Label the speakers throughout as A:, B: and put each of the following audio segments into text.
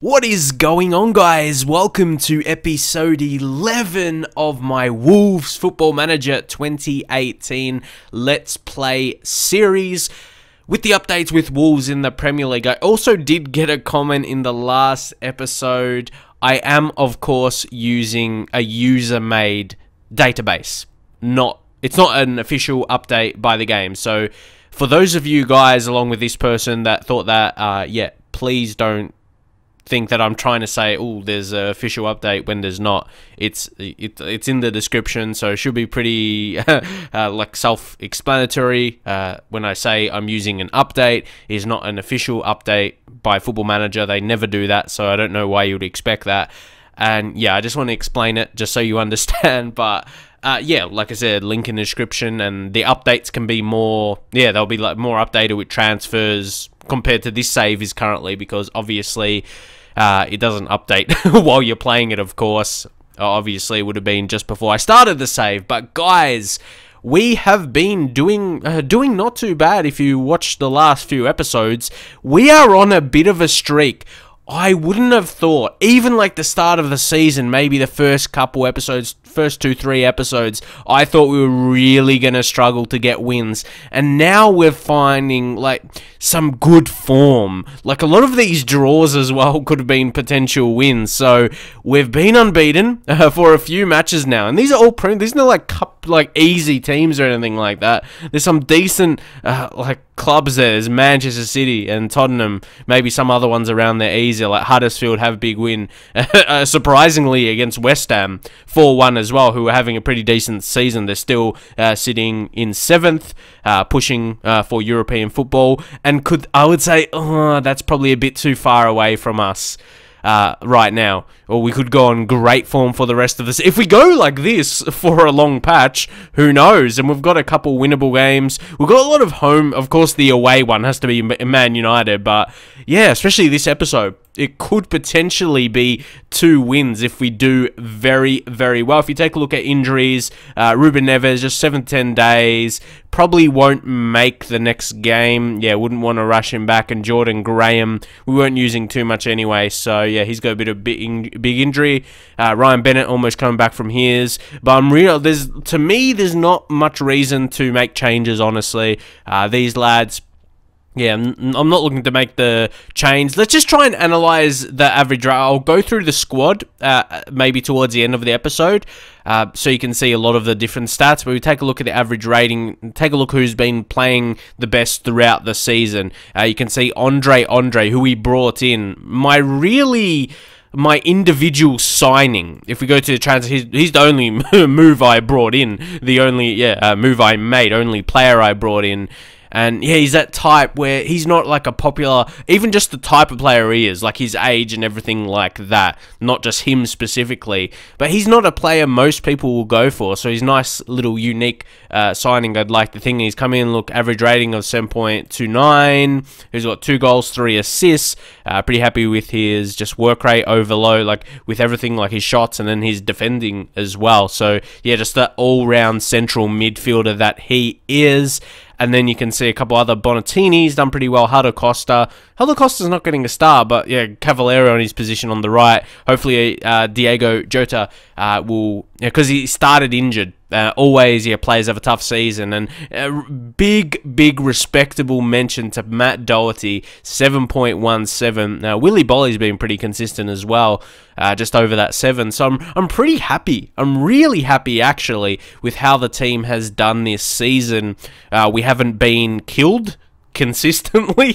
A: What is going on, guys? Welcome to episode 11 of my Wolves Football Manager 2018 Let's Play series with the updates with Wolves in the Premier League. I also did get a comment in the last episode. I am, of course, using a user-made database. It's not an official update by the game. So for those of you guys, along with this person, that thought that, yeah, please don't think that I'm trying to say, oh, there's an official update when there's not. It's in the description, so it should be pretty like self-explanatory. When I say I'm using an update, it's not an official update by Football Manager. They never do that, so I don't know why you would expect that. And yeah, I just want to explain it just so you understand. But yeah, like I said, link in the description, and the updates can be more, yeah, they'll be like more updated with transfers compared to this save is currently, because obviously it doesn't update while you're playing it, of course. Obviously, it would have been just before I started the save. But guys, we have been doing not too bad. If you watch the last few episodes, we are on a bit of a streak. I wouldn't have thought, even like the start of the season, maybe the first couple episodes, first 2-3 episodes, I thought we were really going to struggle to get wins. And now we're finding like some good form. Like a lot of these draws as well could have been potential wins. So we've been unbeaten for a few matches now. And these are all these are not like easy teams or anything like that. There's some decent like clubs there. There's Manchester City and Tottenham, maybe some other ones around there easier, like Huddersfield have a big win surprisingly against West Ham 4-1 as well, who are having a pretty decent season. They're still sitting in 7th, pushing for European football, and I would say, oh, that's probably a bit too far away from us right now. Or we could go on great form for the rest of this. If we go like this for a long patch, who knows? And we've got a couple winnable games. We've got a lot of home. Of course, the away one has to be Man United. But yeah, especially this episode, it could potentially be 2 wins if we do very, very well. If you take a look at injuries, Ruben Neves, just 7-10 days. Probably won't make the next game. Yeah, wouldn't want to rush him back. And Jordan Graham, we weren't using too much anyway. So yeah, he's got a bit of big injury. Ryan Bennett almost coming back from his. But to me, there's not much reason to make changes, honestly. These lads, yeah, I'm not looking to make the change. Let's just try and analyze the average. I'll go through the squad maybe towards the end of the episode, so you can see a lot of the different stats. But we take a look at the average rating, take a look who's been playing the best throughout the season. You can see Andre, who we brought in. My individual signing, if we go to the transfer, he's the only move I brought in, the only move I made, only player I brought in. And yeah, he's that type where he's not like a popular, even just the type of player he is, like his age and everything like that, not just him specifically, but he's not a player most people will go for. So he's a nice little unique signing, I'd like to think. He's come in, look, average rating of 7.29, he's got 2 goals, 3 assists, pretty happy with his just work rate overload, like with everything, like his shots and then his defending as well. So yeah, just that all-round central midfielder that he is. And then you can see a couple other Bonatini's done pretty well. Helder Costa's not getting a star, but yeah, Cavallero on his position on the right. Hopefully, Diego Jota will, because he started injured. Always, yeah, players have a tough season. And big respectable mention to Matt Doherty, 7.17. Now, Willy Bolly's been pretty consistent as well, just over that 7. So I'm pretty happy. I'm really happy, actually, with how the team has done this season. We haven't been killed consistently,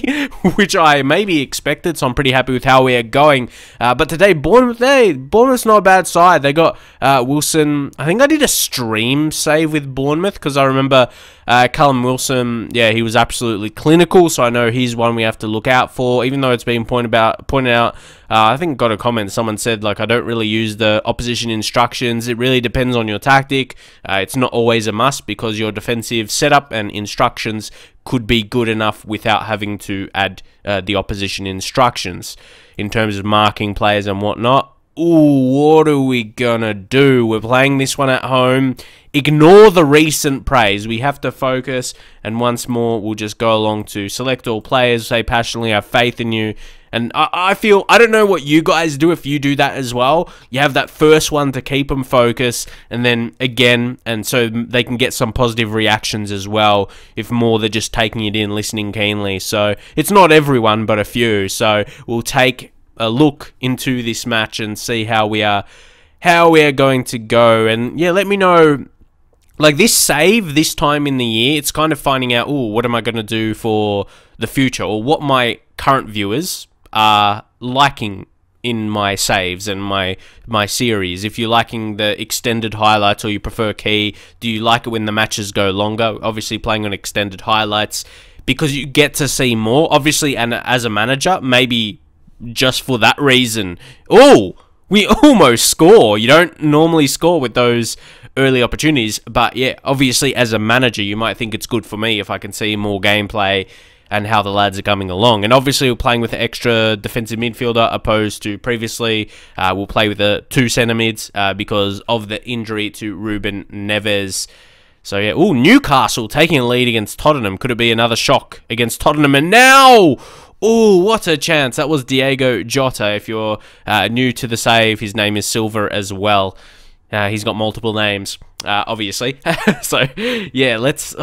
A: which I maybe expected, so I'm pretty happy with how we are going. But today, Bournemouth's not a bad side. They got Wilson. I think I did a stream save with Bournemouth, because I remember Callum Wilson, yeah, he was absolutely clinical, so I know he's one we have to look out for, even though it's been pointed out. I think got a comment, someone said, like, I don't really use the opposition instructions. It really depends on your tactic. It's not always a must, because your defensive setup and instructions could be good enough without having to add the opposition instructions in terms of marking players and whatnot. Ooh, what are we gonna do? We're playing this one at home. Ignore the recent praise. We have to focus, and once more, we'll just go along to select all players, say passionately, I have faith in you, And I feel, I don't know what you guys do if you do that as well. You have that first one to keep them focused, and then again, and so they can get some positive reactions as well, if more they're just taking it in, listening keenly. So it's not everyone, but a few. So we'll take a look into this match and see how we are going to go. And yeah, let me know, like this save this time in the year, it's kind of finding out, oh, what am I going to do for the future, or what my current viewers are liking in my saves and my series. If you're liking the extended highlights, or you prefer key, do you like it when the matches go longer? Obviously playing on extended highlights because you get to see more, obviously, and as a manager, maybe just for that reason. Oh, we almost score. You don't normally score with those early opportunities, but yeah, obviously as a manager, you might think it's good for me if I can see more gameplay and how the lads are coming along. And obviously we're playing with an extra defensive midfielder opposed to previously. We'll play with the 2 centre mids because of the injury to Ruben Neves. So yeah, ooh, Newcastle taking a lead against Tottenham. Could it be another shock against Tottenham? And now, ooh, what a chance. That was Diego Jota. If you're new to the save, his name is Silver as well. He's got multiple names, obviously. So, yeah, it's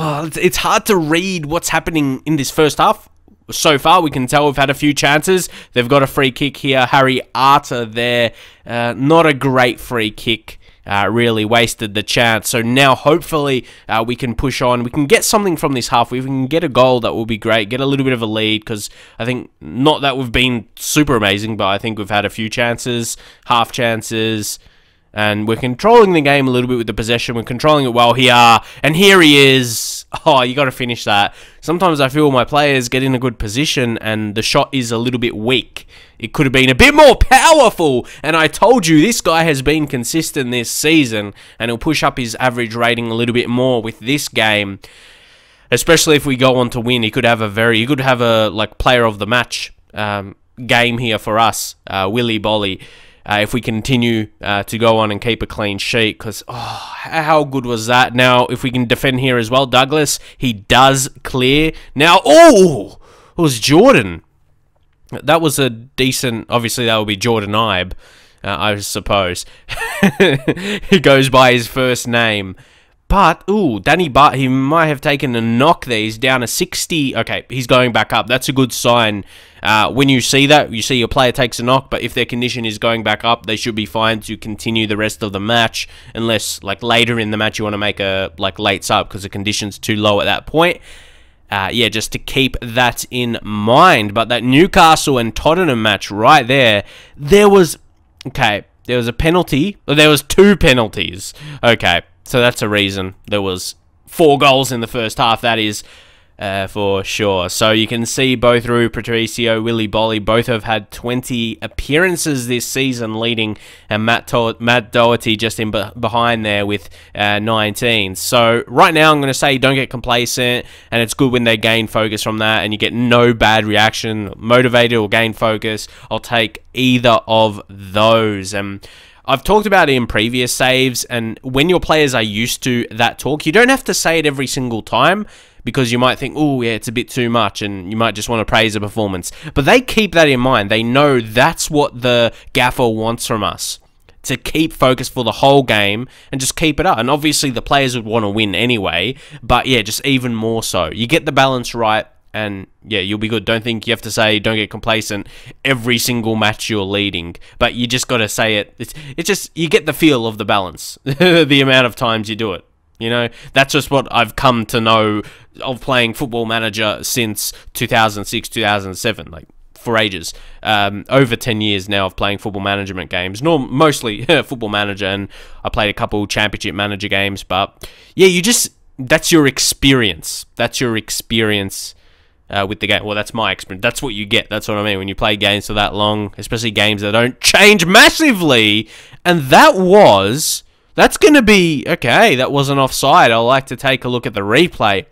A: hard to read what's happening in this first half. So far, we can tell we've had a few chances. They've got a free kick here. Harry Arter there. Not a great free kick. Really wasted the chance. So now, hopefully, we can push on. We can get something from this half. If we can get a goal, that will be great. Get a little bit of a lead, because I think, not that we've been super amazing, but I think we've had a few chances, half chances. And we're controlling the game a little bit with the possession. We're controlling it well here. And here he is. Oh, you got to finish that. Sometimes I feel my players get in a good position and the shot is a little bit weak. It could have been a bit more powerful. And I told you, this guy has been consistent this season. And he'll push up his average rating a little bit more with this game. Especially if we go on to win. He could have a like player of the match game here for us. Willy Bolly. If we continue to go on and keep a clean sheet, because, oh, how good was that? Now, if we can defend here as well, Douglas, he does clear. Now, oh, it was Jordan. That was a decent, obviously that would be Jordan Ibe, I suppose. He goes by his first name. But, ooh, Danny Butt, he might have taken a knock there. He's down to 60. Okay, he's going back up. That's a good sign. When you see that, you see your player takes a knock, but if their condition is going back up, they should be fine to continue the rest of the match, unless, like, later in the match you want to make a, like, late sub because the condition's too low at that point. Yeah, just to keep that in mind. But that Newcastle and Tottenham match right there, there was a penalty. There was 2 penalties. Okay. So that's a reason. There was 4 goals in the first half, that is, for sure. So you can see both Rui Patricio, Willy Bolly, both have had 20 appearances this season, leading, and Matt Doherty just in behind there with 19. So right now I'm going to say don't get complacent, and it's good when they gain focus from that, and you get no bad reaction, motivated or gain focus. I'll take either of those. I've talked about it in previous saves, and when your players are used to that talk, you don't have to say it every single time, because you might think, oh, yeah, it's a bit too much, and you might just want to praise a performance. But they keep that in mind. They know that's what the gaffer wants from us, to keep focused for the whole game and just keep it up. And obviously the players would want to win anyway, but yeah, just even more so. You get the balance right, and yeah, you'll be good. Don't think you have to say, don't get complacent every single match you're leading, but you just got to say it. It's just, you get the feel of the balance, the amount of times you do it. You know, that's just what I've come to know of playing Football Manager since 2006, 2007, like for ages. Over 10 years now of playing football management games, mostly Football Manager, and I played a couple Championship Manager games, but yeah, that's your experience. That's your experience with the game. Well, that's my experience. That's what you get. That's what I mean when you play games for that long, especially games that don't change massively. And that's going to be, okay, that wasn't offside. I'll like to take a look at the replay.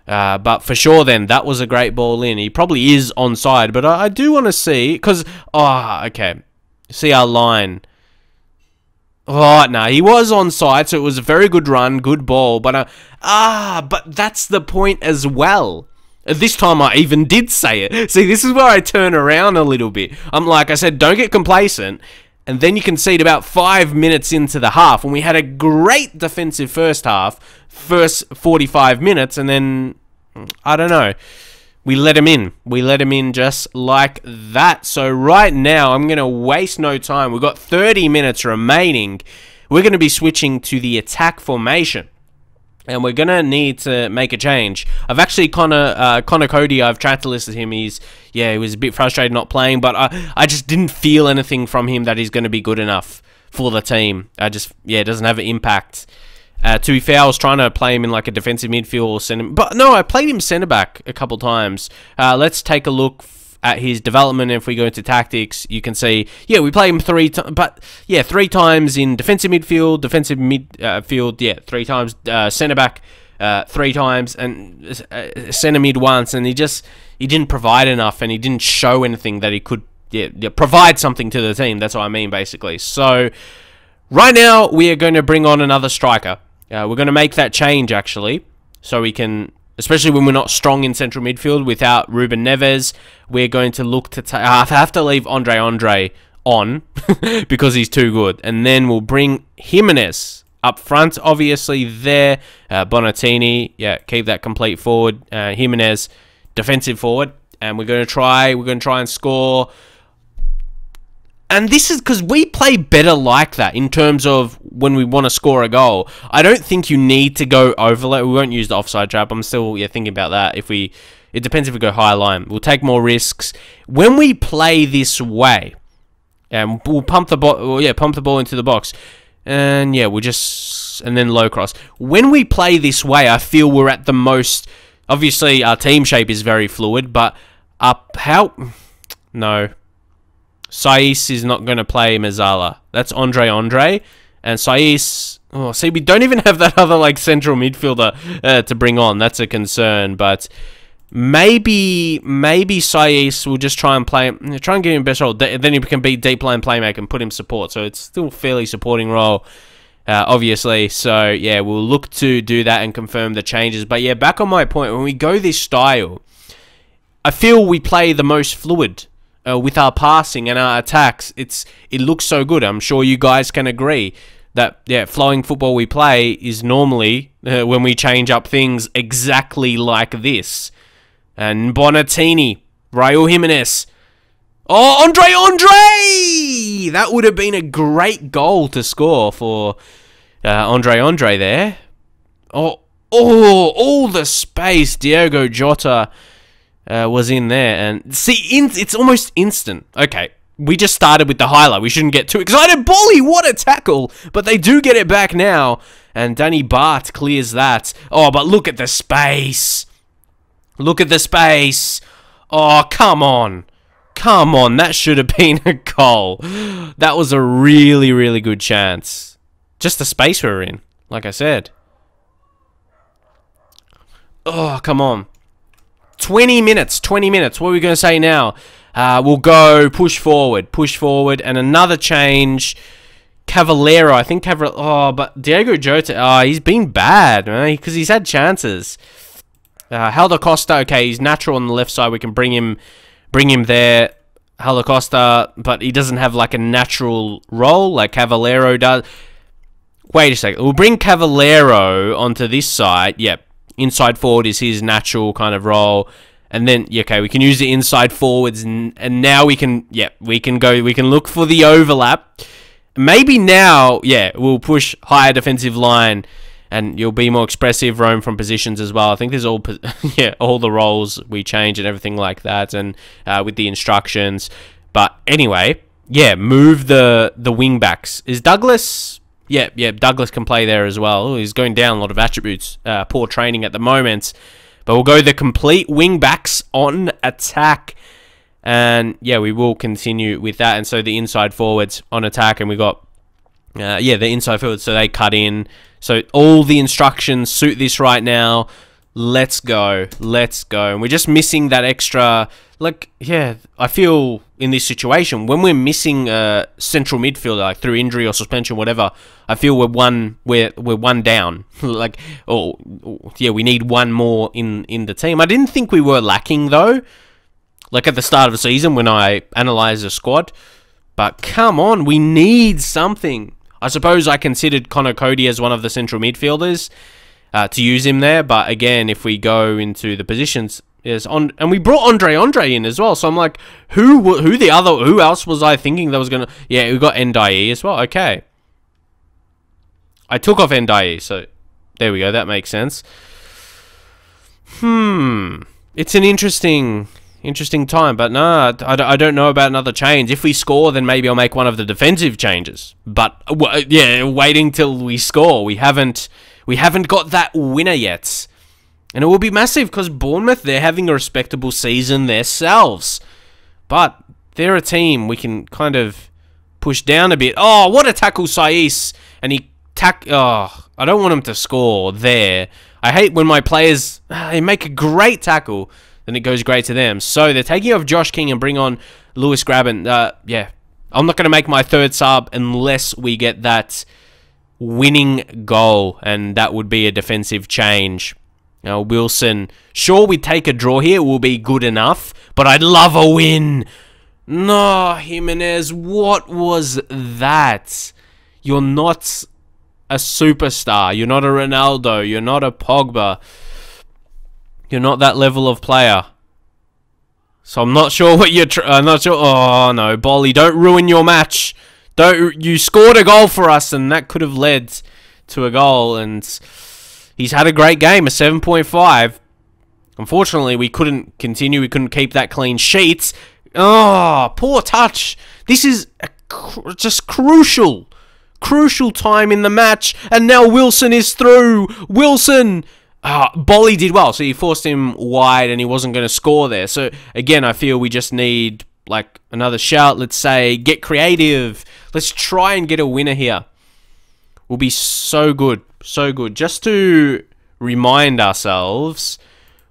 A: But for sure then, that was a great ball in. He probably is onside, but I do want to see, because, okay, see our line. Oh, no, he was onside, so it was a very good run, good ball, but, but that's the point as well. This time I even did say it. See, this is where I turn around a little bit. I'm like, I said, don't get complacent. And then you concede about 5 minutes into the half, when we had a great defensive first half, first 45 minutes, and then, I don't know, we let him in. We let him in just like that. So right now, I'm going to waste no time. We've got 30 minutes remaining. We're going to be switching to the attack formation. And we're going to need to make a change. I've actually, Connor Cody, I've tried to listen to him. He was a bit frustrated not playing, but I just didn't feel anything from him that he's going to be good enough for the team. It doesn't have an impact. To be fair, I was trying to play him in like a defensive midfield or center, but no, I played him centre back a couple times. Let's take a look at his development. If we go into tactics, you can see, we play him 3 times in defensive midfield, 3 times centre back, 3 times, and centre mid once, and he didn't provide enough, and he didn't show anything that he could provide something to the team. That's what I mean, basically. So right now we are going to bring on another striker. We're going to make that change actually, so we can, especially when we're not strong in central midfield without Ruben Neves, we're going to look to I have to leave Andre on because he's too good. And then we'll bring Jimenez up front, obviously there. Bonatini, keep that complete forward. Jimenez, defensive forward. And we're going to try and score. And this is because we play better like that in terms of when we want to score a goal. I don't think you need to go overload. We won't use the offside trap. I'm still thinking about that. It depends if we go high line. We'll take more risks. When we play this way, and we'll pump the ball into the box. And and then low cross. When we play this way, I feel we're at the most, obviously our team shape is very fluid, but no. Saiss is not going to play Mezzala. That's Andre. And Saiss... Oh, see, we don't even have that other, like, central midfielder to bring on. That's a concern, but maybe Saiss will just try and give him best role. Then he can be deep line playmaker and put him support. So it's still a fairly supporting role, obviously. So, we'll look to do that and confirm the changes. But, back on my point, when we go this style, I feel we play the most fluid. With our passing and our attacks, it looks so good. I'm sure you guys can agree that flowing football we play is normally when we change up things exactly like this. And Bonatini, Raul Jimenez, Andre! That would have been a great goal to score for Andre there. All the space Diogo Jota was in there, and see, it's almost instant. Okay, we just started with the highlight. We shouldn't get too excited. Bolly, what a tackle! But they do get it back now, and Danny Bart clears that. Oh, but look at the space. Look at the space. Oh, come on. Come on, that should have been a goal. That was a really, really good chance. Just the space we were in, like I said. Oh, come on. 20 minutes. What are we going to say now? We'll go push forward, and another change. Cavallero, I think but Diego Jota, he's been bad, man, because he's had chances. Helder Costa, okay, he's natural on the left side. We can bring him there. Helder Costa, but he doesn't have like a natural role like Cavallero does. Wait a second. We'll bring Cavallero onto this side. Yep. Inside forward is his natural kind of role, and then we can use the inside forwards, and now we can look for the overlap. Maybe now, we'll push higher defensive line, and you'll be more expressive, roam from positions as well. I think there's all the roles we change and everything like that, and with the instructions. But anyway, move the wing backs. Is Douglas? Douglas can play there as well. He's going down a lot of attributes. Poor training at the moment. But we'll go the complete wing backs on attack. And, we will continue with that. And so the inside forwards on attack. And we got, the inside forwards. So they cut in. So all the instructions suit this right now. Let's go. Let's go. And we're just missing that extra... Like, yeah, I feel in this situation, when we're missing a central midfielder, like through injury or suspension, whatever, I feel we're one down. Like, yeah, we need one more in the team. I didn't think we were lacking, though, like at the start of the season when I analysed the squad. But come on, we need something. I suppose I considered Connor Cody as one of the central midfielders to use him there. But again, if we go into the positions... Yes, and we brought Andre in as well. So I'm like, who else was I thinking that was gonna? Yeah, we got Ndiaye as well. Okay, I took off Ndiaye, so there we go. That makes sense. It's an interesting time, but nah, I don't know about another change. If we score, then maybe I'll make one of the defensive changes. But yeah, waiting till we score. We haven't got that winner yet. And it will be massive because Bournemouth, they're having a respectable season themselves. But they're a team we can kind of push down a bit. Oh, what a tackle, Saiss. And oh, I don't want him to score there. I hate when my players, they make a great tackle, then it goes great to them. So they're taking off Josh King and bring on Lewis Graben. Yeah, I'm not going to make my third sub unless we get that winning goal. And that would be a defensive change. Now, Wilson, sure, we take a draw here. It will be good enough, but I'd love a win. No, Jimenez, what was that? You're not a superstar. You're not a Ronaldo. You're not a Pogba. You're not that level of player. So I'm not sure what you're... I'm not sure... Oh, no, Bolly, don't ruin your match. You scored a goal for us, and that could have led to a goal, and... He's had a great game, a 7.5. Unfortunately, we couldn't continue. We couldn't keep that clean sheet. Oh, poor touch. This is just crucial time in the match. And now Wilson is through. Wilson. Bolly did well. So he forced him wide and he wasn't going to score there. So, again, I feel we just need like another shout. Let's say, get creative. Let's try and get a winner here. Will be so good. So good. Just to remind ourselves,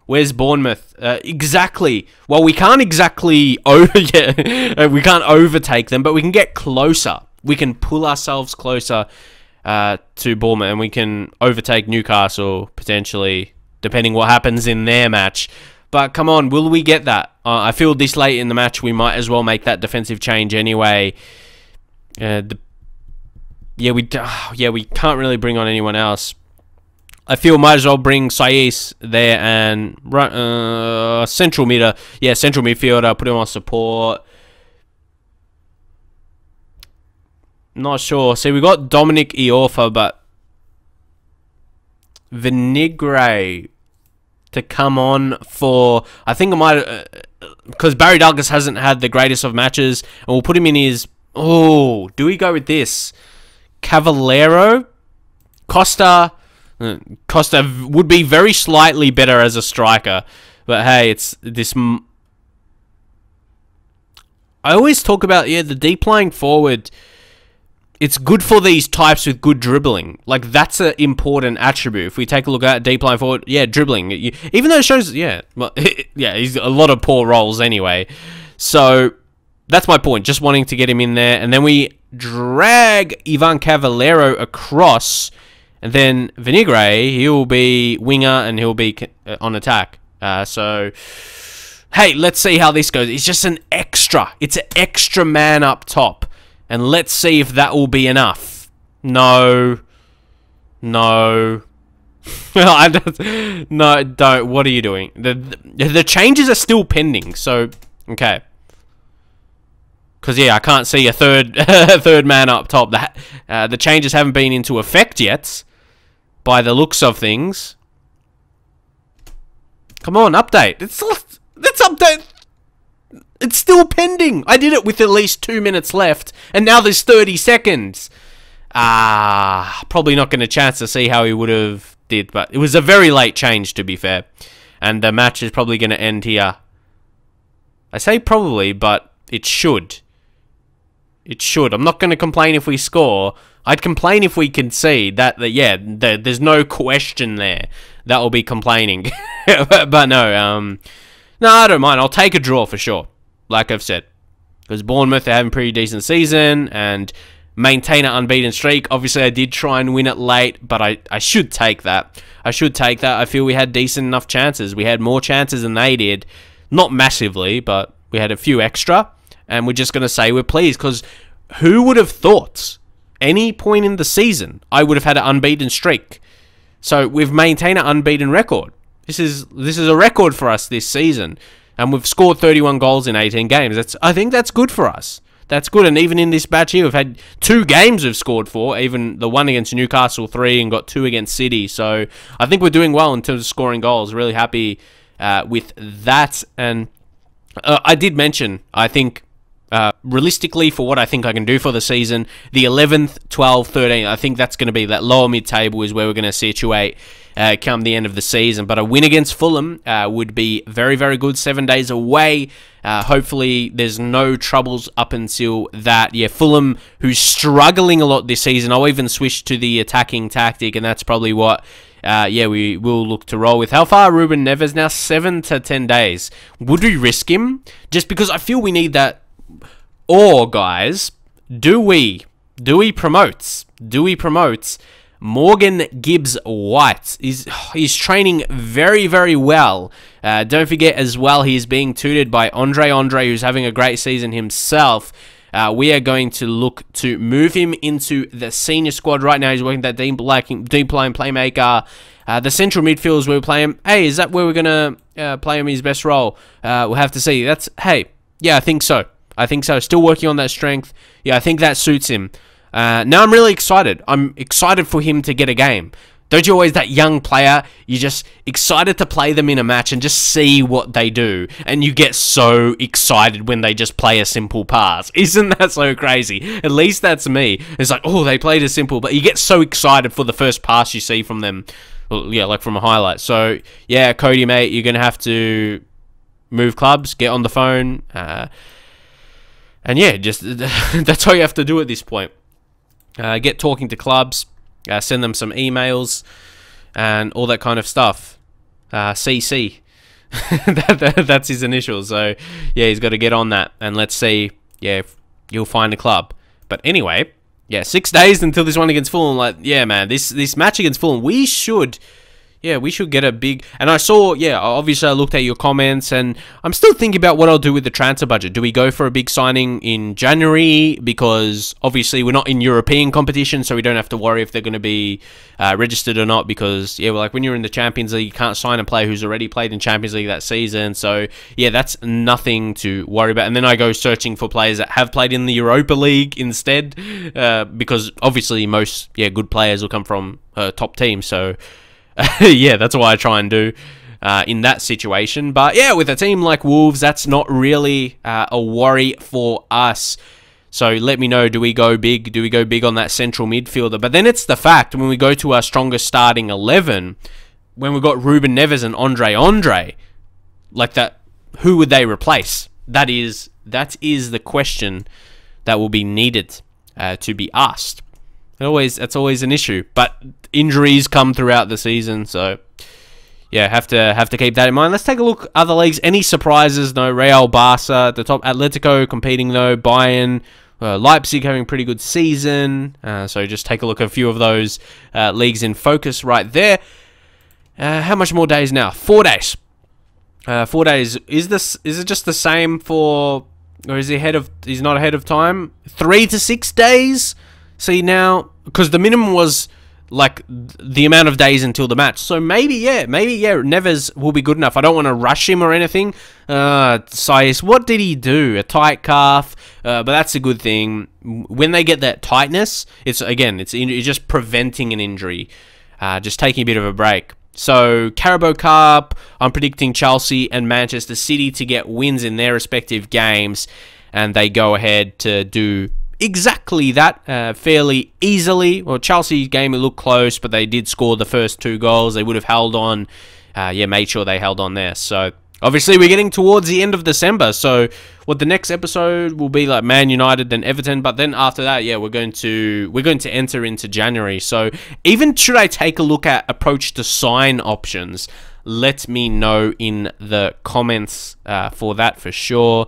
A: where's Bournemouth? Exactly. Well, we can't exactly we can't overtake them, but we can get closer. We can pull ourselves closer to Bournemouth, and we can overtake Newcastle potentially, depending what happens in their match. But come on, will we get that? I feel this late in the match, we might as well make that defensive change anyway. Yeah, we can't really bring on anyone else. I feel might as well bring Saiss there and central midfielder, put him on support. Not sure. See, we got Dominic Iorfa, but Vinigre to come on for... I think I might... because Barry Douglas hasn't had the greatest of matches, and we'll put him in his... Oh, do we go with this? Cavallero, Costa would be very slightly better as a striker, but hey, it's this. I always talk about the deep lying forward. It's good for these types with good dribbling. Like that's an important attribute. If we take a look at deep lying forward, yeah, dribbling. Even though it shows, well, yeah, he's a lot of poor rolls anyway. So that's my point. Just wanting to get him in there, and then we drag Ivan Cavallero across, and then Vinigre, he'll be winger and he'll be on attack. So, hey, let's see how this goes. It's just an extra. It's an extra man up top, and let's see if that will be enough. No. No, don't. What are you doing? The changes are still pending, so, okay. Because, yeah, I can't see a third man up top. The changes haven't been into effect yet, by the looks of things. Come on, update. Let's update. It's still pending. I did it with at least 2 minutes left, and now there's 30 seconds. Probably not going to chance to see how he would have did, but it was a very late change, to be fair. And the match is probably going to end here. I say probably, but it should. It should. I'm not going to complain if we score. I'd complain if we concede. There's no question there. That will be complaining. but no, I don't mind. I'll take a draw for sure, like I've said. Because Bournemouth are having a pretty decent season and maintain an unbeaten streak. Obviously, I did try and win it late, but I should take that. I feel we had decent enough chances. We had more chances than they did. Not massively, but we had a few extra. And we're just going to say we're pleased, because who would have thought any point in the season I would have had an unbeaten streak? So we've maintained an unbeaten record. This is a record for us this season. And we've scored 31 goals in 18 games. I think that's good for us. That's good. And even in this batch here, we've had 2 games we've scored for. Even the one against Newcastle, 3, and got 2 against City. So I think we're doing well in terms of scoring goals. Really happy with that. And I did mention, I think, realistically, for what I think I can do for the season, the 11th, 12th, 13th, I think that's going to be that lower mid-table is where we're going to situate come the end of the season. But a win against Fulham would be very, very good. 7 days away. Hopefully, there's no troubles up until that. Yeah, Fulham, who's struggling a lot this season. I'll even switch to the attacking tactic, and that's probably what we will look to roll with. How far Ruben Neves now? 7 to 10 days. Would we risk him? Just because I feel we need that. Or, guys, do we promote Morgan Gibbs-White? He's training very, very well. Don't forget as well, he's being tutored by Andre, who's having a great season himself. We are going to look to move him into the senior squad right now. He's working that deep line playmaker. The central midfield is where we play him. Hey, is that where we're going to play him his best role? We'll have to see. Yeah, I think so. Still working on that strength. Yeah, I think that suits him. Now I'm really excited. I'm excited for him to get a game. Don't you always, that young player, you're just excited to play them in a match and just see what they do. And you get so excited when they just play a simple pass. Isn't that so crazy? At least that's me. It's like, oh, they played a simple, but you get so excited for the first pass you see from them. Well, yeah, like from a highlight. So, yeah, Cody, mate, you're going to have to move clubs, get on the phone, and yeah, just that's all you have to do at this point. Get talking to clubs, send them some emails, and all that kind of stuff. CC. That's his initials. So, yeah, he's got to get on that. And let's see, if you'll find a club. But anyway, yeah, 6 days until this one against Fulham. Like, yeah, man, this match against Fulham, we should get a big... And I saw, obviously I looked at your comments, and I'm still thinking about what I'll do with the transfer budget. Do we go for a big signing in January? Because obviously we're not in European competition, so we don't have to worry if they're going to be registered or not. Because, when you're in the Champions League, you can't sign a player who's already played in Champions League that season. So, yeah, that's nothing to worry about. And then I go searching for players that have played in the Europa League instead. Because obviously most, good players will come from top teams. So... yeah, that's what I try and do in that situation. But yeah, with a team like Wolves, that's not really a worry for us. So let me know, do we go big? Do we go big on that central midfielder? But then it's the fact, when we go to our strongest starting 11, when we've got Ruben Neves and Andre, like that, who would they replace? That is the question that will be needed to be asked. That's always an issue, but injuries come throughout the season, so yeah, have to keep that in mind. Let's take a look at other leagues. Any surprises? No. Real, Barca at the top. Atletico competing though. Bayern, Leipzig having a pretty good season. So just take a look at a few of those leagues in focus right there. How much more days now? 4 days. 4 days. Is it just the same for, or is he's not ahead of time? 3 to 6 days. See now, because the minimum was like the amount of days until the match. So maybe Neves will be good enough. I don't want to rush him or anything. Sias, what did he do? A tight calf, but that's a good thing. When they get that tightness, it's just preventing an injury, just taking a bit of a break. So Carabao Cup, I'm predicting Chelsea and Manchester City to get wins in their respective games, and they go ahead to do exactly that fairly easily. Well, Chelsea's game, it looked close, but they did score the first 2 goals. They would have held on. Made sure they held on there. So obviously we're getting towards the end of December, so what the next episode will be like Man United, then Everton, but then after that, yeah, we're going to enter into January. So even should I take a look at approach to sign options, let me know in the comments for that for sure.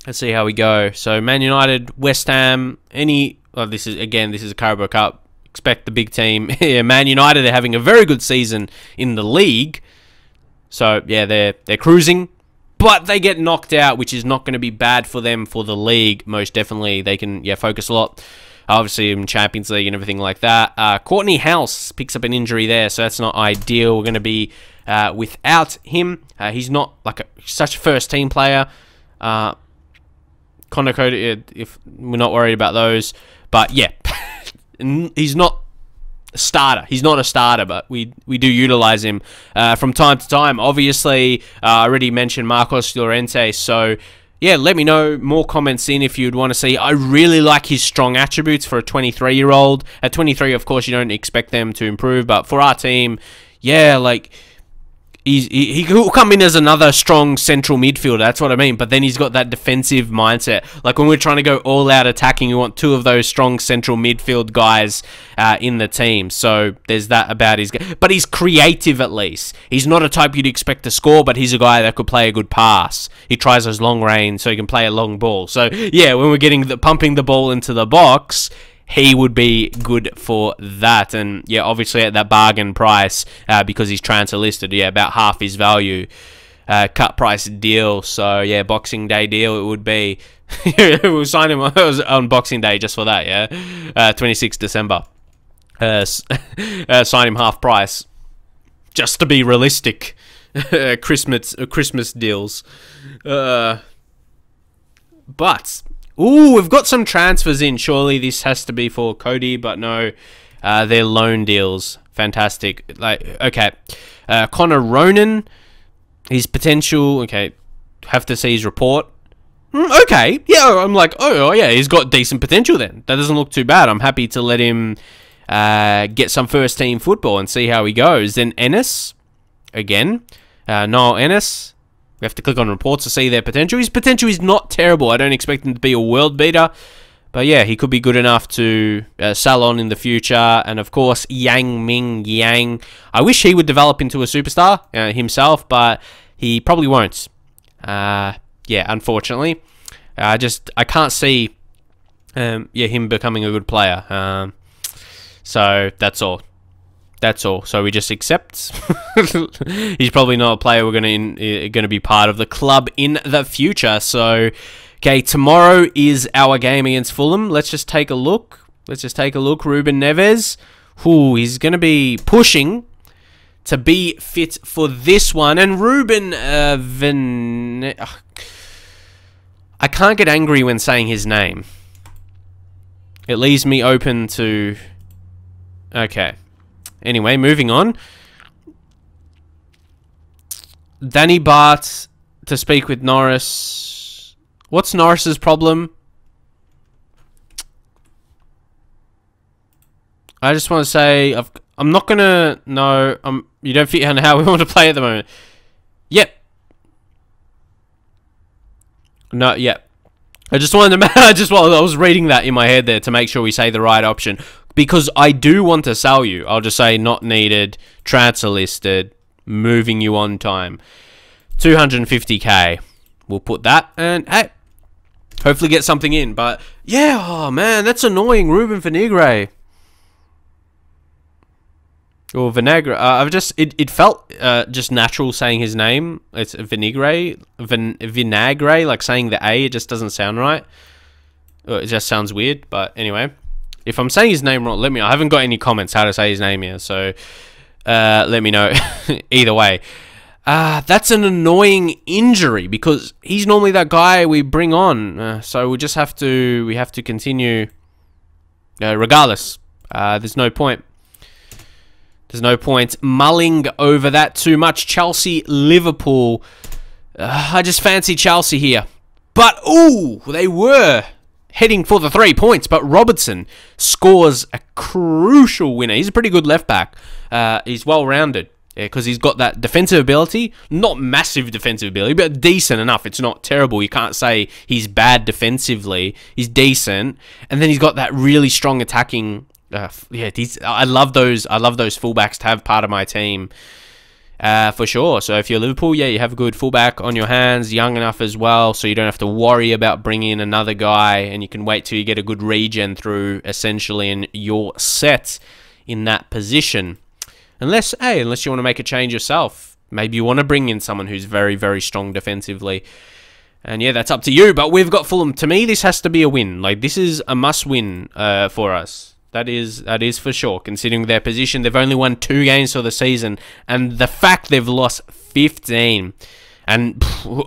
A: Let's see how we go. So Man United, West Ham, this is a Carabao Cup. Expect the big team. Yeah, Man United, they're having a very good season in the league. So, yeah, they're cruising. But they get knocked out, which is not going to be bad for them for the league. Most definitely, they can focus a lot. Obviously, in Champions League and everything like that. Courtney House picks up an injury there, so that's not ideal. We're going to be without him. He's not like such a first-team player. Connor Cody, if we're not worried about those. But, yeah, he's not a starter. He's not a starter, but we do utilize him from time to time. Obviously, I already mentioned Marcos Llorente, so yeah, let me know, more comments in if you'd want to see. I really like his strong attributes for a 23-year-old. At 23, of course, you don't expect them to improve, but for our team, yeah, like he will come in as another strong central midfielder. That's what I mean. But then he's got that defensive mindset. Like when we're trying to go all out attacking, we want two of those strong central midfield guys in the team. So there's that about his game. But he's creative at least. He's not a type you'd expect to score, but he's a guy that could play a good pass. He tries those long range so he can play a long ball. So yeah, when we're pumping the ball into the box, he would be good for that. And yeah, obviously at that bargain price, because he's transfer listed, yeah, about half his value, cut price deal. So yeah, Boxing Day deal it would be. We'll sign him on Boxing Day just for that, yeah. 26th December. Sign him half price, just to be realistic. Christmas deals. But ooh, we've got some transfers in. Surely this has to be for Cody, but no, they're loan deals. Fantastic. Like, okay, Connor Ronan, his potential. Okay, have to see his report. Okay, yeah, I'm like, oh yeah, he's got decent potential then. That doesn't look too bad. I'm happy to let him get some first team football and see how he goes. Then Ennis, again, Noel Ennis. We have to click on reports to see their potential. His potential is not terrible. I don't expect him to be a world beater. But yeah, he could be good enough to sell on in the future. And of course, Yang Ming Yang. I wish he would develop into a superstar himself, but he probably won't. Yeah, unfortunately. I can't see him becoming a good player. So that's all. That's all. So we just accept. He's probably not a player we're gonna be part of the club in the future. So, okay, tomorrow is our game against Fulham. Let's just take a look. Ruben Neves. Ooh, he's gonna be pushing to be fit for this one. And Ruben I can't get angry when saying his name. It leaves me open to. Okay. Anyway, moving on. Danny Bart to speak with Norris. What's Norris's problem? I just want to say, I'm not going to... No, you don't fit on how we want to play at the moment. Yep. No, yep. I just wanted to... I was reading that in my head there to make sure we say the right option. Because I do want to sell you. I'll just say not needed, transfer listed, moving you on time. 250k. We'll put that and hey, hopefully get something in. But yeah, oh man, that's annoying. Ruben Vinagre. Or Vinagre. It felt just natural saying his name. It's Vinagre. Vinagre, like saying the A, it just doesn't sound right. It just sounds weird, but anyway. If I'm saying his name wrong, let me know. I haven't got any comments how to say his name here, so let me know. Either way. That's an annoying injury because he's normally that guy we bring on. So we have to continue regardless. There's no point. There's no point mulling over that too much. Chelsea, Liverpool. I just fancy Chelsea here. But, ooh, they were heading for the 3 points, but Robertson scores a crucial winner. He's a pretty good left back. He's well-rounded. because he's got that defensive ability. Not massive defensive ability, but decent enough. It's not terrible. You can't say he's bad defensively. He's decent. And then he's got that really strong attacking. I love those fullbacks to have part of my team. For sure. So if you're Liverpool, yeah, you have a good fullback on your hands, young enough as well, so you don't have to worry about bringing in another guy, and you can wait till you get a good regen through, essentially, and you're set in that position. Unless you want to make a change yourself. Maybe you want to bring in someone who's very, very strong defensively. And yeah, that's up to you. But we've got Fulham. To me, this has to be a win. Like, this is a must-win for us. That is for sure. Considering their position, they've only won 2 games for the season, and the fact they've lost 15, and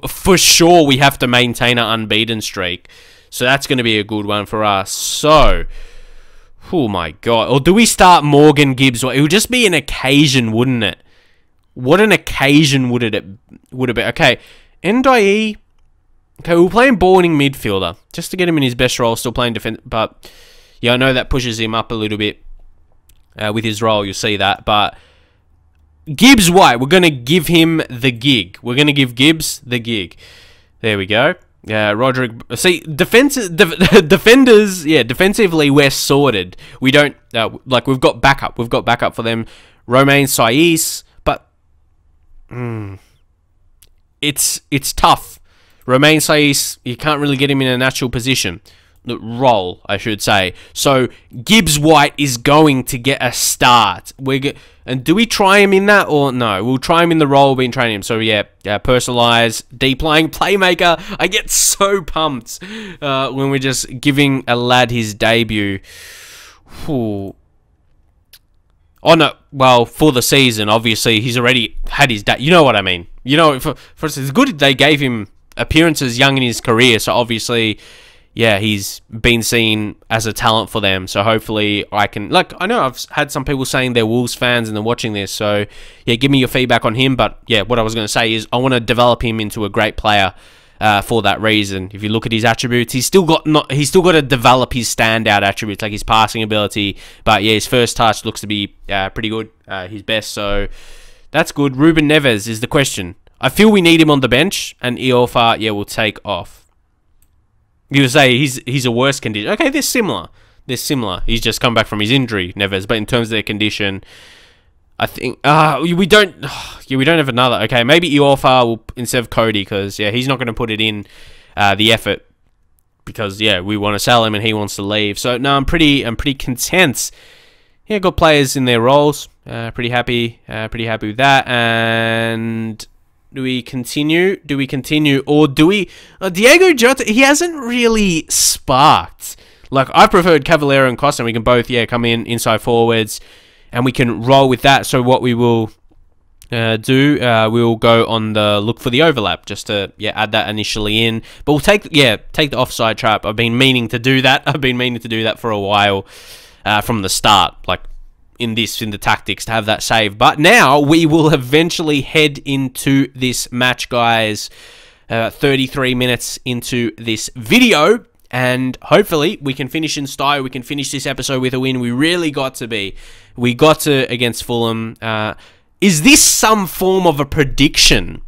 A: for sure we have to maintain an unbeaten streak. So that's going to be a good one for us. So, oh my god, or do we start Morgan Gibbs? It would just be an occasion, wouldn't it? What an occasion would it be? Okay, Ndiaye. Okay, we're playing boarding midfielder just to get him in his best role. Still playing defense, but. Yeah, I know that pushes him up a little bit with his role. You'll see that. But Gibbs White, we're going to give him the gig. We're going to give Gibbs the gig. There we go. Roderick. See, defenders, yeah, defensively, we're sorted. We don't, we've got backup. We've got backup for them. Romain Saiss, but it's tough. Romain Saiss, you can't really get him in a natural position. Role, I should say. So Gibbs White is going to get a start. And do we try him in that or no? We'll try him in the role we've been training him. So yeah, personalized, deep lying playmaker. I get so pumped when we're just giving a lad his debut. Ooh. Oh no, well, for the season, obviously he's already had his you know what I mean. You know, for instance, it's good they gave him appearances young in his career, so obviously, yeah, he's been seen as a talent for them. So hopefully I can... Like, I know I've had some people saying they're Wolves fans and they're watching this. So, yeah, give me your feedback on him. But, yeah, what I was going to say is I want to develop him into a great player for that reason. If you look at his attributes, he's still got to develop his standout attributes, like his passing ability. But, yeah, his first touch looks to be pretty good, his best. So, that's good. Ruben Neves is the question. I feel we need him on the bench. And Iorfa, yeah, will take off. You would say he's a worse condition. Okay, they're similar. They're similar. He's just come back from his injury, Neves. But in terms of their condition, I think we don't. Yeah, we don't have another. Okay, maybe Iorfa will instead of Cody, because yeah, he's not going to put it in the effort because yeah, we want to sell him and he wants to leave. So no, I'm pretty content. Yeah, got players in their roles. Pretty happy with that. And do we continue? Or do we... Diego Jota, he hasn't really sparked. Like, I preferred Cavallero and Costa, and we can both, yeah, come in inside forwards, and we can roll with that. So what we will do, we'll go on the look for the overlap, just to, yeah, add that initially in. But we'll take the offside trap. I've been meaning to do that. I've been meaning to do that for a while from the start, like, in the tactics to have that save. But now we will eventually head into this match, guys. 33 minutes into this video, and hopefully we can finish in style. We can finish this episode with a win. We really got to against Fulham. Is this some form of a prediction?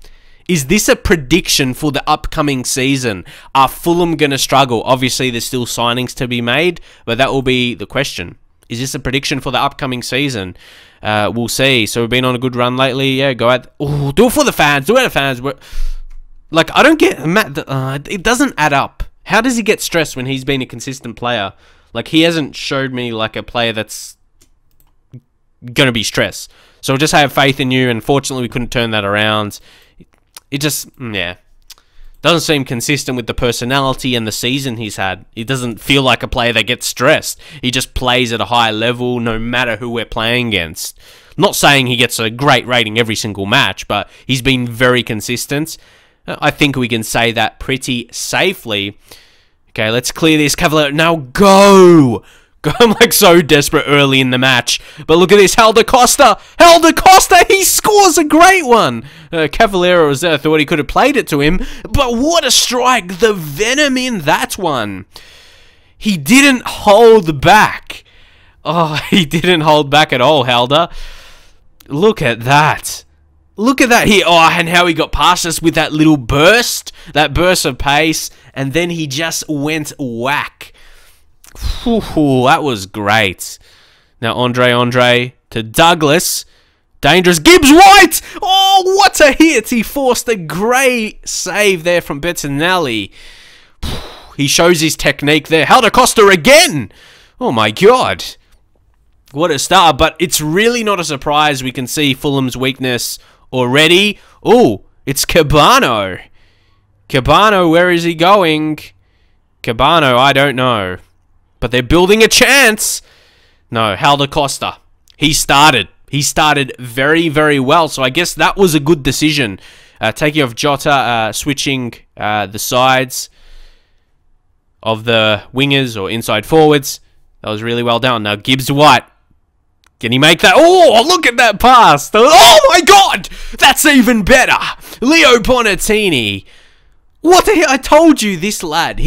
A: Is this a prediction for the upcoming season? Are Fulham going to struggle? Obviously, there's still signings to be made, but that will be the question. Is this a prediction for the upcoming season? We'll see. So we've been on a good run lately. Yeah, go out. Oh, do it for the fans. Do it for the fans. Like, I don't get... it doesn't add up. How does he get stressed when he's been a consistent player? Like, he hasn't showed me, like, a player that's going to be stressed. So we'll just have faith in you. And fortunately, we couldn't turn that around. It just... yeah. Doesn't seem consistent with the personality and the season he's had. He doesn't feel like a player that gets stressed. He just plays at a high level no matter who we're playing against. Not saying he gets a great rating every single match, but he's been very consistent. I think we can say that pretty safely. Okay, let's clear this. Cavalier, now go! I'm like so desperate early in the match. But look at this. Helder Costa, he scores a great one. Cavallero was there. I thought he could have played it to him. But what a strike. The venom in that one. He didn't hold back. Oh, he didn't hold back at all, Helder. Look at that. Look at that here. Oh, and how he got past us with that little burst. That burst of pace. And then he just went whack. Whew, that was great. Now Andre to Douglas. Dangerous. Gibbs White! Oh, what a hit! He forced a great save there from Bettinelli. He shows his technique there. Helder Costa again! Oh my god. What a start. But it's really not a surprise we can see Fulham's weakness already. Oh, it's Cabano. Cabano, where is he going? Cabano, I don't know. But they're building a chance. No, Helder Costa. He started. He started very, very well. So I guess that was a good decision. Taking off Jota, switching the sides of the wingers or inside forwards. That was really well done. Now Gibbs White. Can he make that? Oh, look at that pass. Oh my god! That's even better. Leo Bonatini. What the hell? I told you this lad.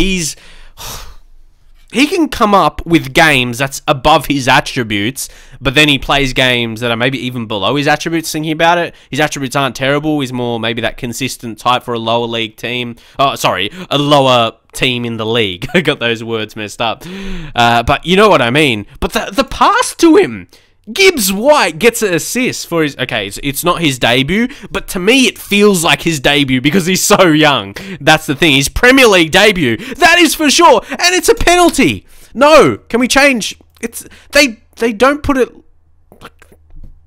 A: He can come up with games that's above his attributes, but then he plays games that are maybe even below his attributes, thinking about it. His attributes aren't terrible. He's more maybe that consistent type for a lower league team. Oh, sorry, a lower team in the league. I got those words messed up. But you know what I mean. But the pass to him. Gibbs White gets an assist for his... Okay, it's not his debut, but to me it feels like his debut because he's so young. That's the thing. His Premier League debut. That is for sure. And it's a penalty. No. Can we change... They don't put it...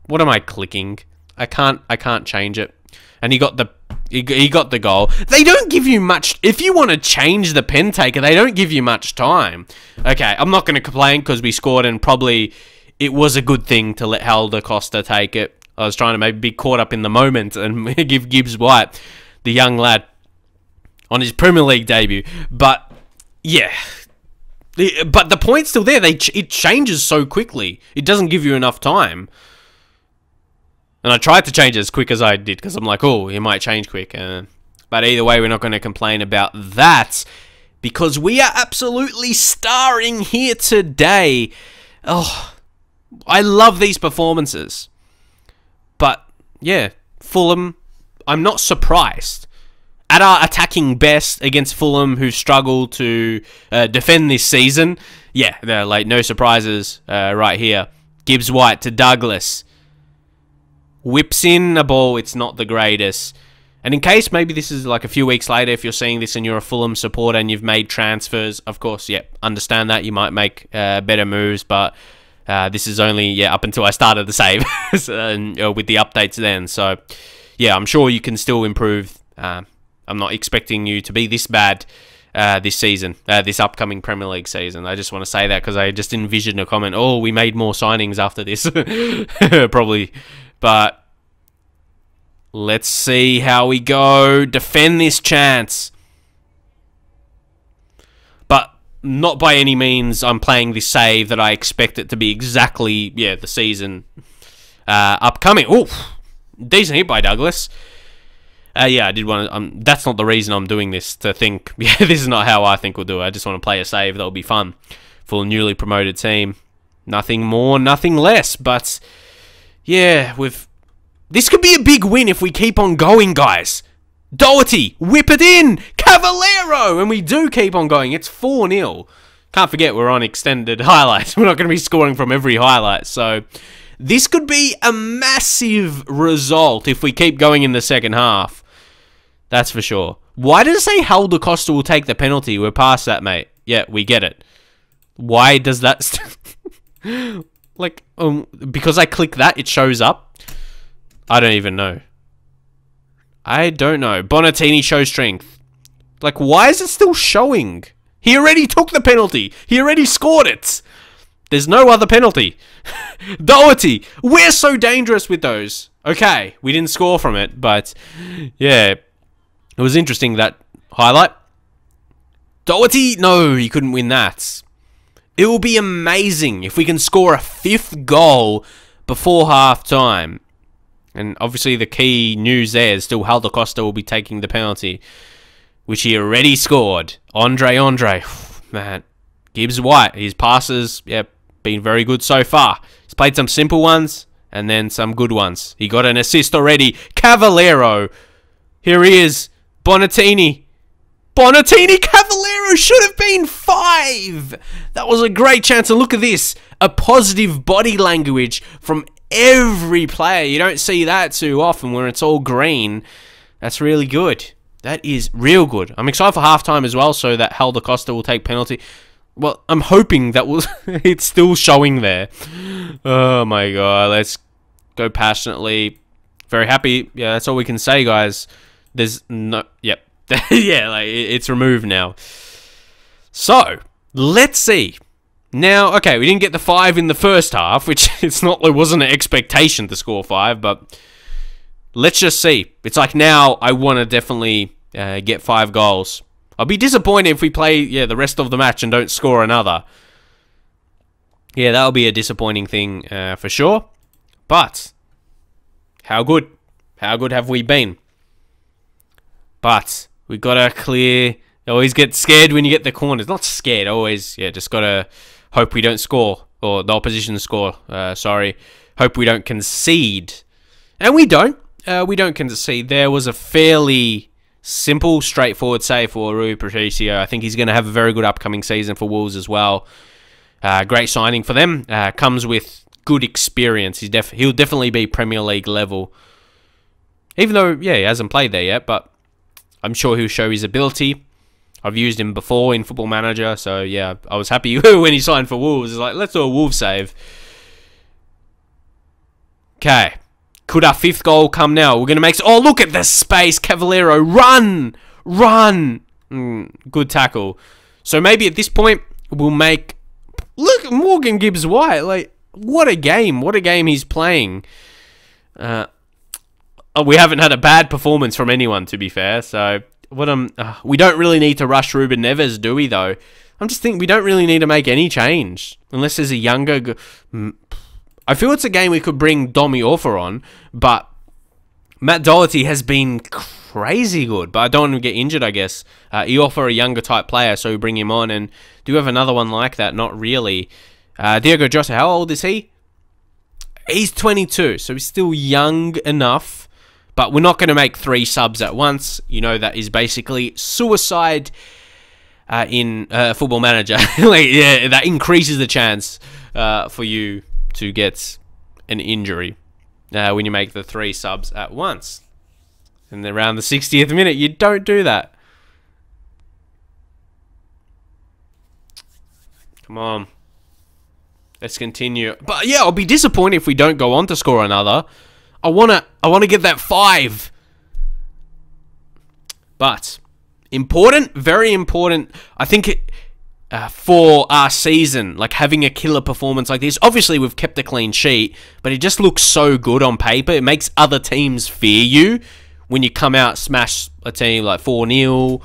A: What am I clicking? I can't change it. And he got the goal. They don't give you much... If you want to change the pen taker, they don't give you much time. Okay, I'm not going to complain because we scored and probably... It was a good thing to let Helder Costa take it. I was trying to maybe be caught up in the moment and give Gibbs White, the young lad, on his Premier League debut. But, yeah. But the point's still there. It changes so quickly. It doesn't give you enough time. And I tried to change it as quick as I did because I'm like, oh, it might change quick. But either way, we're not going to complain about that because we are absolutely starring here today. Oh, I love these performances. But, yeah, Fulham, I'm not surprised. At our attacking best against Fulham, who struggled to defend this season, yeah, they're like no surprises right here. Gibbs White to Douglas. Whips in a ball, it's not the greatest. And in case maybe this is like a few weeks later, if you're seeing this and you're a Fulham supporter and you've made transfers, of course, yeah, understand that. You might make better moves, but... this is only, up until I started the save with the updates then. So, yeah, I'm sure you can still improve. I'm not expecting you to be this bad this season, this upcoming Premier League season. I just want to say that because I just envisioned a comment, oh, we made more signings after this. Probably. But let's see how we go. Defend this chance. Not by any means I'm playing this save that I expect it to be exactly, the season upcoming. Oh, decent hit by Douglas. Yeah, I did want to... that's not the reason I'm doing this, to think, this is not how I think we'll do it. I just want to play a save that'll be fun for a newly promoted team. Nothing more, nothing less, but yeah, this could be a big win if we keep on going, guys. Doherty, whip it in! Cavallero! And we do keep on going. It's 4-0. Can't forget we're on extended highlights. We're not going to be scoring from every highlight. So this could be a massive result if we keep going in the second half. That's for sure. Why does it say Helder Costa will take the penalty? We're past that, mate. Yeah, we get it. Why does that... like, because I click that, it shows up? I don't even know. I don't know. Bonatini shows strength. Like, why is it still showing? He already took the penalty. He already scored it. There's no other penalty. Doherty. We're so dangerous with those. Okay, we didn't score from it, but yeah. It was interesting, that highlight. Doherty, no, he couldn't win that. It will be amazing if we can score a 5th goal before half-time. And obviously the key news there is still Helder Costa will be taking the penalty, which he already scored. Andre. Man. Gibbs White. His passes, been very good so far. He's played some simple ones. And then some good ones. He got an assist already. Cavallero. Here he is. Bonatini. Cavallero should have been 5. That was a great chance. And look at this. A positive body language from every player. You don't see that too often when it's all green. That's really good. That is real good. I'm excited for halftime as well, so that Helder Costa will take penalty. Well, I'm hoping that it's still showing there. Oh my god. Let's go passionately. Very happy. Yeah, that's all we can say, guys. There's no... Yep. Yeah, like, it's removed now. So, let's see. Now, okay, we didn't get the 5 in the first half, which it wasn't an expectation to score 5, but let's just see. It's like now I want to definitely get 5 goals. I'll be disappointed if we play the rest of the match and don't score another. Yeah, that'll be a disappointing thing for sure. But how good? How good have we been? But we gotta clear. You always get scared when you get the corners. Not scared, always. Yeah, just gotta hope we don't score, or the opposition score. Sorry, hope we don't concede, and we don't. We don't concede. There was a fairly simple, straightforward save for Rui Patricio. I think he's gonna have a very good upcoming season for Wolves as well. Great signing for them. Comes with good experience. He'll definitely be Premier League level. Even though, yeah, he hasn't played there yet, but I'm sure he'll show his ability. I've used him before in Football Manager, so yeah, I was happy when he signed for Wolves. It's like, let's do a Wolves save. Okay. Could our 5th goal come now? We're going to make... Oh, look at the space. Cavallero, run! Run! Good tackle. So maybe at this point, we'll make... Look at Morgan Gibbs-White. Like, what a game. What a game he's playing. We haven't had a bad performance from anyone, to be fair. So, we don't really need to rush Ruben Neves, do we, though? I'm just thinking we don't really need to make any change. Unless there's a younger... I feel it's a game we could bring Domi Orfer on, but Matt Doherty has been crazy good. But I don't want him to get injured, I guess. Orfer, a younger type player, so we bring him on. And do we have another one like that? Not really. Diogo Jota, how old is he? He's 22, so he's still young enough. But we're not going to make 3 subs at once. You know, that is basically suicide in Football Manager. Yeah, that increases the chance for you to get an injury when you make the 3 subs at once. And around the 60th minute, you don't do that. Come on. Let's continue. But yeah, I'll be disappointed if we don't go on to score another. I wanna get that 5. But important, very important. I think for our season, like having a killer performance like this. Obviously, we've kept a clean sheet, but it just looks so good on paper. It makes other teams fear you when you come out, smash a team like 4-0.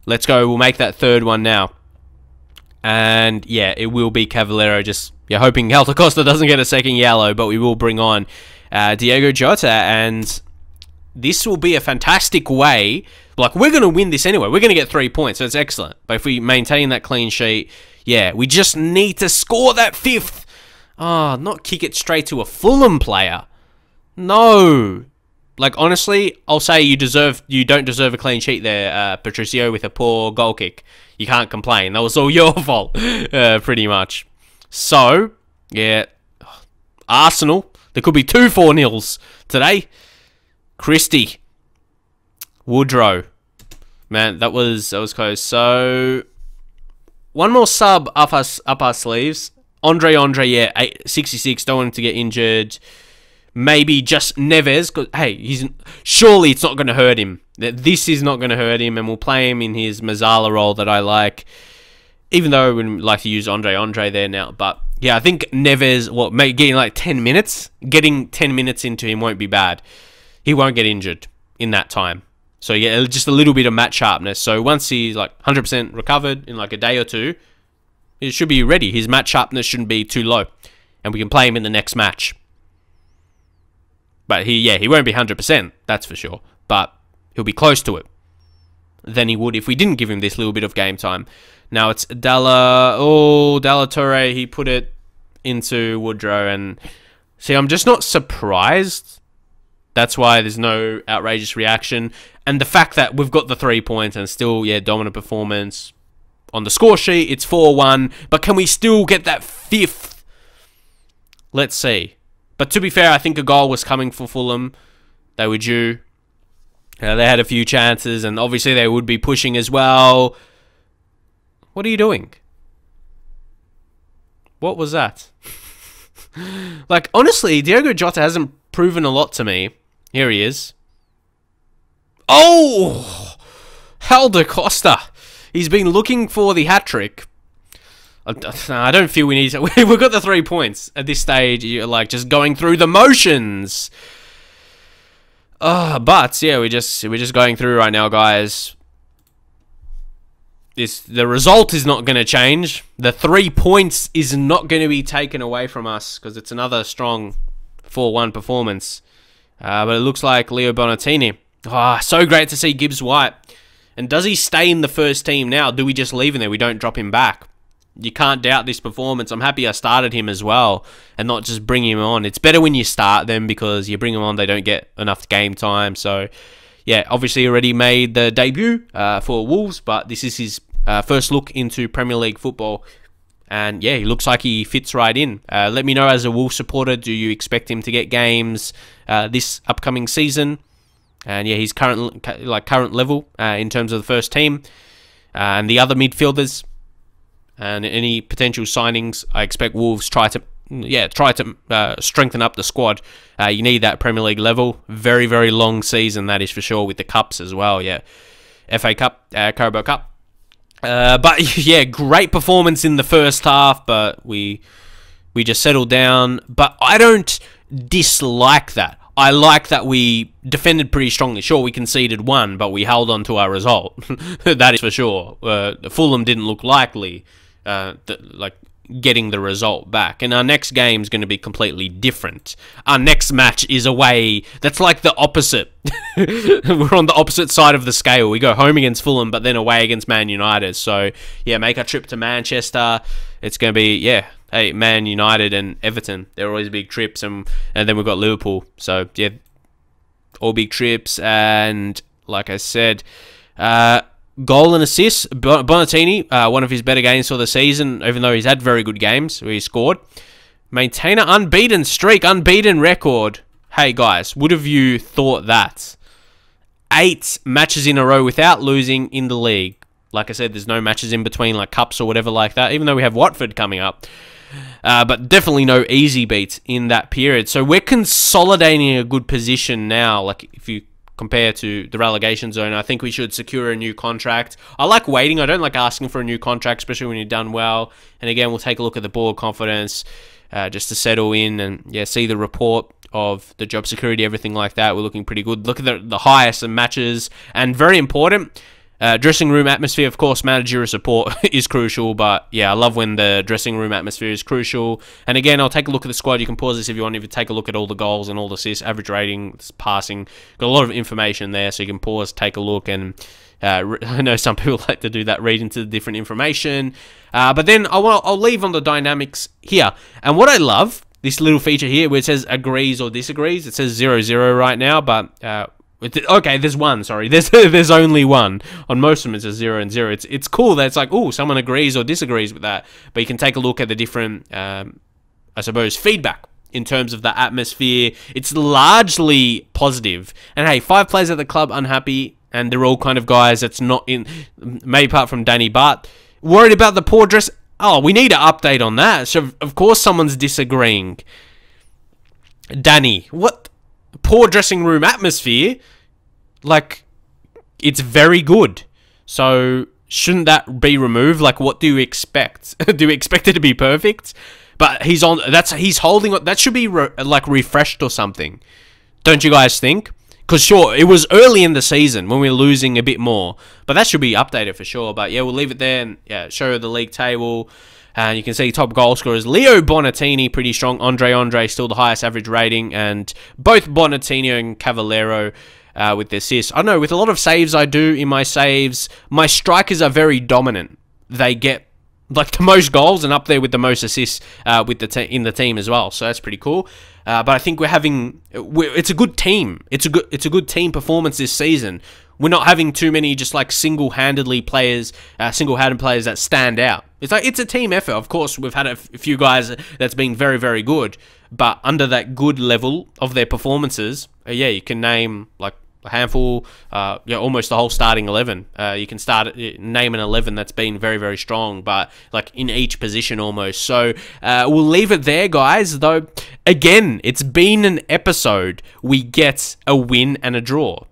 A: Let's go. We'll make that 3rd one now. And yeah, it will be Cavallero. Just hoping Helder Costa doesn't get a 2nd yellow, but we will bring on Diogo Jota, and this will be a fantastic way. Like, we're going to win this anyway. We're going to get 3 points, so it's excellent. But if we maintain that clean sheet, yeah, we just need to score that 5th. Oh, not kick it straight to a Fulham player. No. Like, honestly, I'll say you don't deserve a clean sheet there, Patricio, with a poor goal kick. You can't complain. That was all your fault, pretty much. So, yeah, Arsenal. There could be 2 4-0s today. Christie. Woodrow. Man, that was close. So, one more sub up our sleeves. Andre, yeah, 66. Don't want him to get injured. Maybe just Neves. Cause, hey, surely it's not going to hurt him. This is not going to hurt him, and we'll play him in his Mazzala role that I like. Even though I would like to use Andre there now. But, yeah, I think Neves, getting like 10 minutes? Getting 10 minutes into him won't be bad. He won't get injured in that time. So, yeah, just a little bit of match sharpness. So, once he's like 100% recovered in like a day or 2, he should be ready. His match sharpness shouldn't be too low. And we can play him in the next match. But he won't be 100%, that's for sure. But he'll be close to it than he would if we didn't give him this little bit of game time. Now it's Dalla Torre. He put it into Woodrow, and See, I'm just not surprised. That's why there's no outrageous reaction. And the fact that we've got the 3 points and still, yeah, dominant performance. On the score sheet, it's 4-1. But can we still get that 5th? Let's see. But to be fair, I think a goal was coming for Fulham. They were due. They had a few chances, and obviously they would be pushing as well. What are you doing? What was that? Like, honestly, Diogo Jota hasn't proven a lot to me. Here he is. Oh! Helder Costa. He's been looking for the hat-trick. I don't feel we need to... We've got the 3 points. At this stage, you're like just going through the motions. But, yeah, we're just going through right now, guys. The result is not going to change. The 3 points is not going to be taken away from us because it's another strong 4-1 performance. But it looks like Leo Bonatini. So great to see Gibbs White. And does he stay in the first team now? Do we just leave him there? We don't drop him back. You can't doubt this performance. I'm happy I started him as well and not just bring him on. It's better when you start them because you bring them on, they don't get enough game time. So, yeah, obviously already made the debut for Wolves, but this is his first look into Premier League football. And, yeah, he looks like he fits right in. Let me know as a Wolves supporter, do you expect him to get games this upcoming season? And, yeah, he's current level in terms of the first team. And the other midfielders... And any potential signings, I expect Wolves try to strengthen up the squad. You need that Premier League level. Very, very long season, that is for sure, with the cups as well. Yeah, FA Cup, Carabao Cup. But yeah, great performance in the first half, but we just settled down. But I don't dislike that. I like that we defended pretty strongly. Sure, we conceded 1, but we held on to our result. That is for sure. Fulham didn't look likely, getting the result back. And our next game is going to be completely different. Our next match is away. That's like the opposite. We're on the opposite side of the scale. We go home against Fulham, but then away against Man United. So, yeah, make our trip to Manchester. It's going to be, yeah... Hey, Man United and Everton, they're always big trips, and then we've got Liverpool. So, yeah, all big trips, and like I said, goal and assist. Bonatini, one of his better games for the season, even though he's had very good games where he scored. Maintain an unbeaten streak, unbeaten record. Hey, guys, would have you thought that? 8 matches in a row without losing in the league. Like I said, there's no matches in between, like cups or whatever like that, even though we have Watford coming up. But definitely no easy beats in that period. So we're consolidating a good position now. Like if you compare to the relegation zone, I think we should secure a new contract. I like waiting. I don't like asking for a new contract, especially when you've done well. And again, we'll take a look at the board confidence just to settle in and yeah, see the report of the job security, everything like that. We're looking pretty good. Look at the highest in matches, and very important. Dressing room atmosphere, of course, managerial support is crucial, but yeah, I love when the dressing room atmosphere is crucial. And again, I'll take a look at the squad. You can pause this if you want. If you take a look at all the goals and all the assists, average rating, passing, got a lot of information there, so you can pause, take a look, and I know some people like to do that, read into the different information. But then I'll leave on the dynamics here. And what I love, this little feature here where it says agrees or disagrees, it says 0-0 right now, but... okay, there's one, sorry. There's only one. On most of them, it's a 0 and 0. It's cool that it's like, oh, someone agrees or disagrees with that. But you can take a look at the different, I suppose, feedback in terms of the atmosphere. It's largely positive. And hey, 5 players at the club unhappy, and they're all kind of guys that's not in, maybe apart from Danny Bart, worried about the poor dress. Oh, we need an update on that. So, of course, someone's disagreeing. Danny, what? Poor dressing room atmosphere? Like, it's very good. So, shouldn't that be removed? Like, what do you expect? Do you expect it to be perfect? But he's holding, that should be like refreshed or something. Don't you guys think? Because sure, it was early in the season when we were losing a bit more. But that should be updated for sure. But yeah, we'll leave it there and yeah, show the league table. And you can see top goal scorers, Leo Bonatini, pretty strong. Andre, still the highest average rating. And both Bonatini and Cavallero with the assists. I don't know, with a lot of saves I do in my saves, my strikers are very dominant. They get like the most goals and up there with the most assists with the in the team as well. So that's pretty cool. But I think it's a good team. It's a good team performance this season. We're not having too many just like single-handed players that stand out. It's a team effort. Of course, we've had a few guys that's been very, very good, but under that good level of their performances, yeah, you can name like a handful, almost the whole starting 11. You can name an 11 that's been very, very strong, but like in each position almost. So we'll leave it there, guys. Though again, it's been an episode. We get a win and a draw.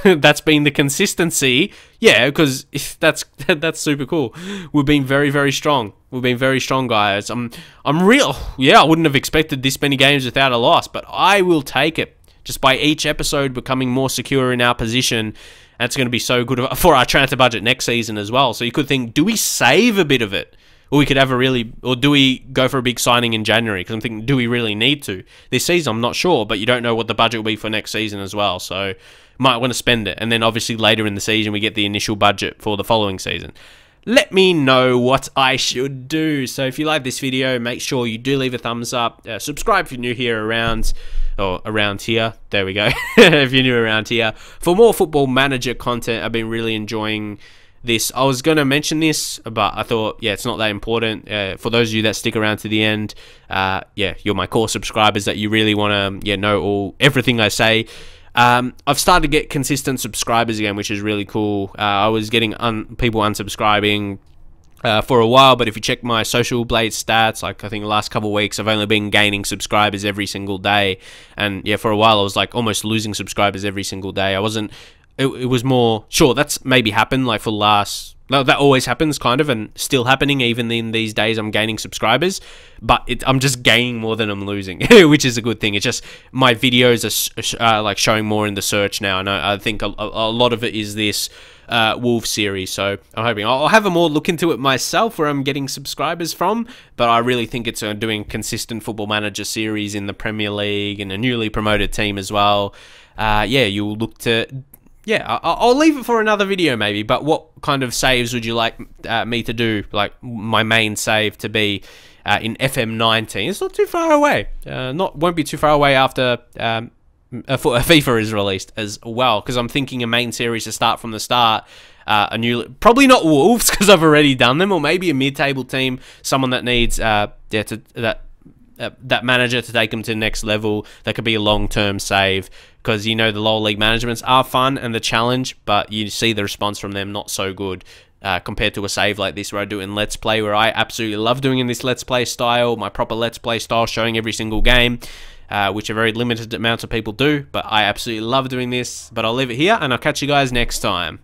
A: That's been the consistency. Yeah, because that's super cool. We've been very, very strong. We've been very strong, guys. I'm real. Yeah, I wouldn't have expected this many games without a loss, but I will take it. Just by each episode becoming more secure in our position, that's going to be so good for our transfer budget next season as well. So you could think, do we save a bit of it? Or we could have or do we go for a big signing in January? Because I'm thinking, do we really need to? This season, I'm not sure, but you don't know what the budget will be for next season as well. So might want to spend it. And then obviously later in the season, we get the initial budget for the following season. Let me know what I should do. So if you like this video, make sure you do leave a thumbs up. Subscribe if you're new here around here. There we go. If you're new around here. For more Football Manager content, I've been really enjoying this. I was going to mention this, but I thought, yeah, it's not that important. For those of you that stick around to the end, yeah, you're my core subscribers that you really want to know everything I say. I've started to get consistent subscribers again, which is really cool. I was getting people unsubscribing for a while, but if you check my Social Blade stats, like I think the last couple of weeks, I've only been gaining subscribers every single day. And yeah, for a while I was like almost losing subscribers every single day. I wasn't, it was more, sure, that's maybe happened like for the last, no, that always happens kind of, and still happening even in these days. I'm gaining subscribers, but I'm just gaining more than I'm losing, which is a good thing. It's just my videos are like showing more in the search now, and I think a lot of it is this Wolves series. So I'm hoping I'll have a more look into it myself where I'm getting subscribers from, but I really think it's doing consistent Football Manager series in the Premier League and a newly promoted team as well. Yeah, you'll look to... Yeah, I'll leave it for another video maybe, but what kind of saves would you like me to do? Like my main save to be in FM19. It's not too far away. Won't be too far away after FIFA is released as well, because I'm thinking a main series to start from the start. Probably not Wolves, because I've already done them, or maybe a mid-table team, someone that needs that manager to take them to the next level. That could be a long-term save, because the lower league managements are fun and the challenge, but you see the response from them not so good compared to a save like this where I do in Let's Play, where I absolutely love doing in this Let's Play style, my proper Let's Play style, showing every single game, which a very limited amount of people do, but I absolutely love doing this. But I'll leave it here, and I'll catch you guys next time.